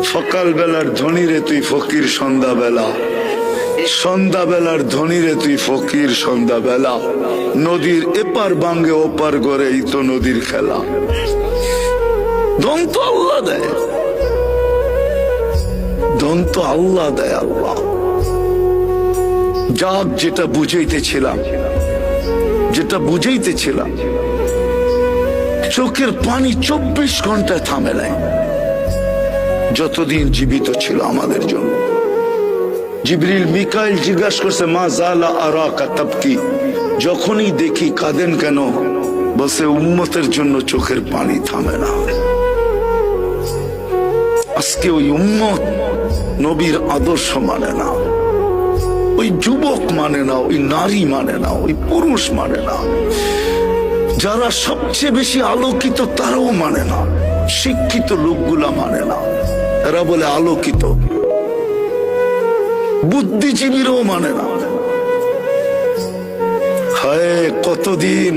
সকাল বেলার ধনী রে তুই ফকির সন্ধ্যাবেলা, সন্ধ্যাবেলার ধনী রে তুই ফকির সন্ধ্যাবেলা। নদীর এপার বাঙ্গে ওপার গড়ে এই তো নদীর খেলা। ধন তো আল্লাহ দেয়, ধন তো আল্লাহ দেয়। আল্লাহ যাক, যেটা বুঝাইতেছিলাম, যেটা বুঝাইতেছিলাম, চোখের পানি 24 ঘন্টায় থামে নাই যতদিন জীবিত ছিল আমাদের জন্য। জিবরিল মিকাইল জিজ্ঞাসা করছে, মা জালা আরাকা তাবকি, যখনই দেখি কাঁদেন কেন? বসে উম্মতের জন্য চোখের পানি থামে না। আজকে ওই উম্মত নবীর আদর্শ মানে না, ওই যুবক মানে না, ওই নারী মানে না, ওই পুরুষ মানে না। যারা সবচেয়ে বেশি আলোকিত তারাও মানে না, শিক্ষিত লোকগুলা মানে না। এরা বলে আলোকিত, বুদ্ধিজীবীরাও মানে না। হায় কতদিন